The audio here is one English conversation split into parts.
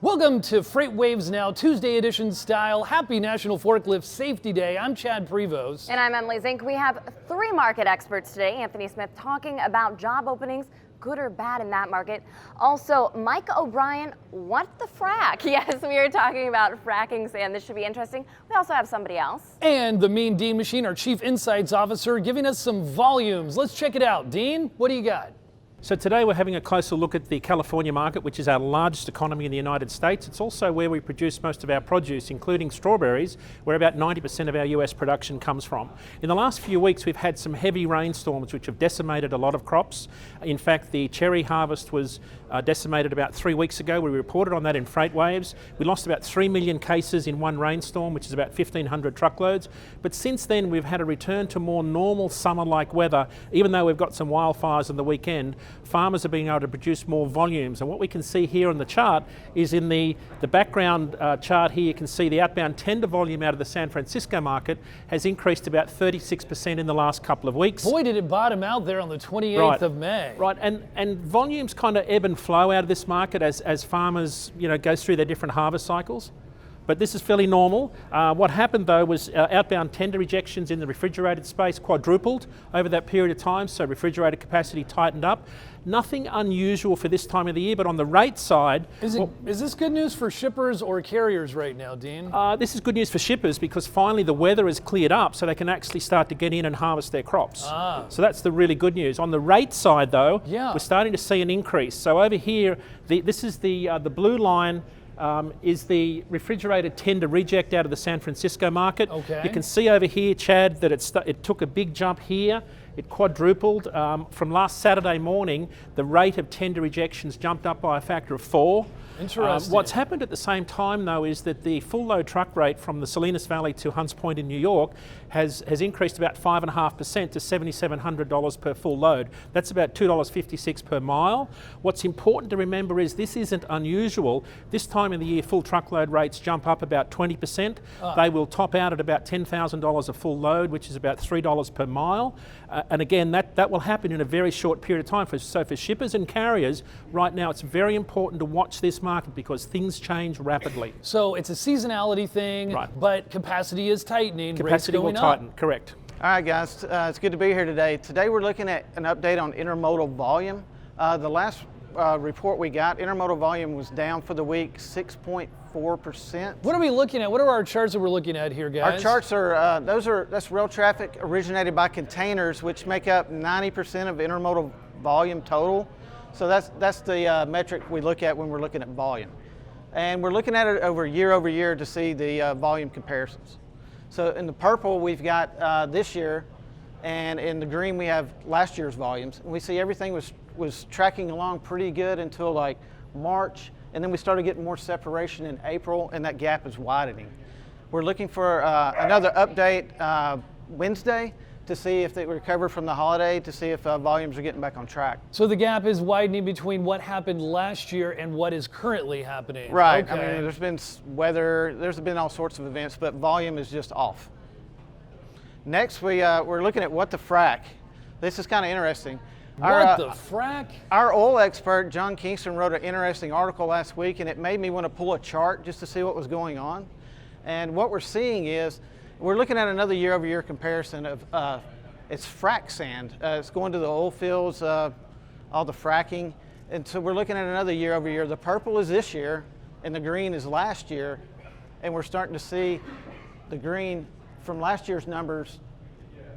Welcome to FreightWaves Now, Tuesday edition style. Happy National Forklift Safety Day. I'm Chad Prevost. And I'm Emily Zink. We have three market experts today. Anthony Smith talking about job openings, good or bad in that market. Also, Mike O'Brien, what the frack? Yes, we are talking about fracking sand. This should be interesting. We also have somebody else. And the Mean Dean Machine, our Chief Insights Officer, giving us some volumes. Let's check it out. Dean, what do you got? So today we're having a closer look at the California market, which is our largest economy in the United States. It's also where we produce most of our produce, including strawberries, where about 90% of our US production comes from. In the last few weeks we've had some heavy rainstorms which have decimated a lot of crops. In fact, the cherry harvest was decimated about 3 weeks ago. We reported on that in FreightWaves. We lost about 3 million cases in one rainstorm, which is about 1,500 truckloads. But since then we've had a return to more normal summer-like weather. Even though we've got some wildfires on the weekend, farmers are being able to produce more volumes. And what we can see here on the chart is in the background chart here, you can see the outbound tender volume out of the San Francisco market has increased about 36% in the last couple of weeks. Boy, did it bottom out there on the 28th of May. Right, and volumes kind of ebb and flow out of this market as farmers go through their different harvest cycles. But this is fairly normal. What happened though was outbound tender rejections in the refrigerated space quadrupled over that period of time, so refrigerated capacity tightened up. Nothing unusual for this time of the year, but on the rate side... Is this good news for shippers or carriers right now, Dean? This is good news for shippers because finally the weather has cleared up so they can actually start to get in and harvest their crops. So that's the really good news. On the rate side though, we're starting to see an increase. So over here, this is the blue line is the refrigerated tender reject out of the San Francisco market. Okay. You can see over here, Chad, that it took a big jump here. It quadrupled. From last Saturday morning, the rate of tender rejections jumped up by a factor of 4. Interesting. What's happened at the same time, though, is that the full load truck rate from the Salinas Valley to Hunts Point in New York has increased about 5.5% to $7,700 per full load. That's about $2.56 per mile. What's important to remember is this isn't unusual. This time of the year, full truckload rates jump up about 20%. They will top out at about $10,000 a full load, which is about $3 per mile. And again, that will happen in a very short period of time. So for shippers and carriers, right now it's very important to watch this market because things change rapidly. So it's a seasonality thing, but capacity is tightening. Capacity will tighten, correct. All right, guys, it's good to be here today. Today we're looking at an update on intermodal volume. The last report we got, intermodal volume was down for the week 6.4%. What are we looking at? What are our charts that we're looking at here, guys? Our charts are, that's rail traffic originated by containers, which make up 90% of intermodal volume total. So that's the metric we look at when we're looking at volume. And we're looking at it over year to see the volume comparisons. So in the purple, we've got this year, and in the green, we have last year's volumes. And we see everything was tracking along pretty good until like March, and then we started getting more separation in April, and that gap is widening. We're looking for another update Wednesday to see if they recover from the holiday, to see if volumes are getting back on track. So the gap is widening between what happened last year and what is currently happening. Right, Okay. I mean, there's been weather, there's been all sorts of events, but volume is just off. Next, we're looking at what the frack. This is kind of interesting. What the frack? Our oil expert, John Kingston, wrote an interesting article last week, and it made me want to pull a chart just to see what was going on. And what we're seeing is, we're looking at another year-over-year comparison of it's frack sand. It's going to the oil fields, all the fracking. And so we're looking at another year-over-year. The purple is this year, and the green is last year. And we're starting to see the green from last year's numbers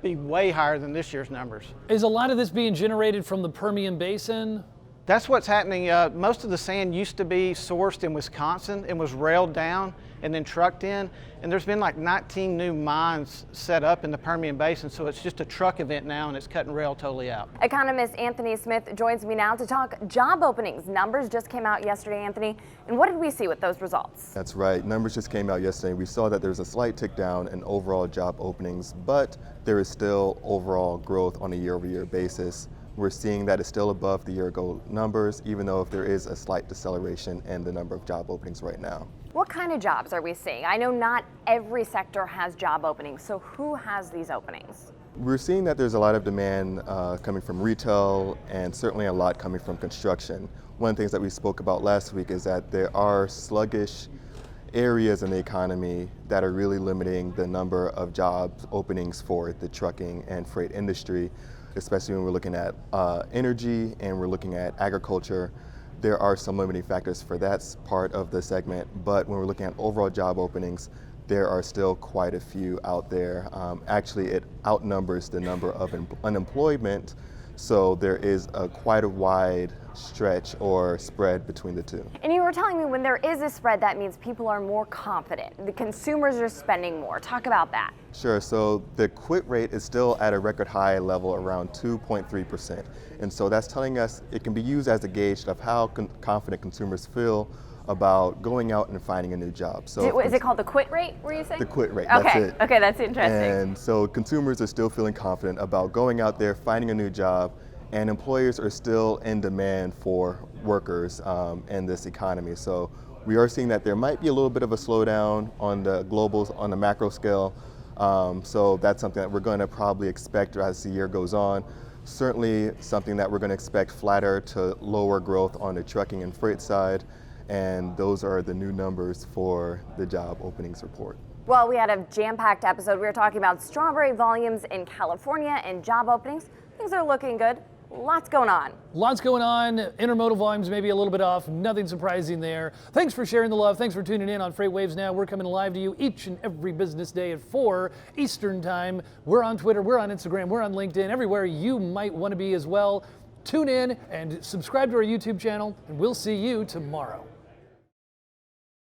be way higher than this year's numbers. Is a lot of this being generated from the Permian Basin? That's what's happening. Most of the sand used to be sourced in Wisconsin and was railed down and then trucked in. And there's been like 19 new mines set up in the Permian Basin, so it's just a truck event now and it's cutting rail totally out. Economist Anthony Smith joins me now to talk job openings. Numbers just came out yesterday, Anthony. And what did we see with those results? That's right. Numbers just came out yesterday. We saw that there's a slight tick down in overall job openings, but there is still overall growth on a year-over-year basis. We're seeing that it's still above the year-ago numbers, even though if there is a slight deceleration in the number of job openings right now. What kind of jobs are we seeing? I know not every sector has job openings, so who has these openings? We're seeing that there's a lot of demand coming from retail and certainly a lot coming from construction. One of the things that we spoke about last week is that there are sluggish areas in the economy that are really limiting the number of job openings for the trucking and freight industry, especially when we're looking at energy and we're looking at agriculture. There are some limiting factors for that part of the segment, but when we're looking at overall job openings, there are still quite a few out there. Actually, it outnumbers the number of unemployment, so there is quite a wide stretch or spread between the two. And you were telling me when there is a spread, that means people are more confident. The consumers are spending more. Talk about that. Sure, so the quit rate is still at a record high level around 2.3%. And so that's telling us it can be used as a gauge of how confident consumers feel about going out and finding a new job. So is it called the quit rate, were you saying? The quit rate, okay. That's it. Okay, that's interesting. And so consumers are still feeling confident about going out there, finding a new job, and employers are still in demand for workers in this economy. So we are seeing that there might be a little bit of a slowdown on the global, on the macro scale. So that's something that we're going to probably expect as the year goes on. Certainly something that we're going to expect flatter to lower growth on the trucking and freight side. And those are the new numbers for the job openings report. Well, we had a jam-packed episode. We were talking about strawberry volumes in California and job openings. Things are looking good. Lots going on. Lots going on. Intermodal volumes maybe a little bit off. Nothing surprising there. Thanks for sharing the love. Thanks for tuning in on FreightWaves Now. We're coming live to you each and every business day at 4 Eastern Time. We're on Twitter. We're on Instagram. We're on LinkedIn. Everywhere you might want to be as well. Tune in and subscribe to our YouTube channel, and we'll see you tomorrow.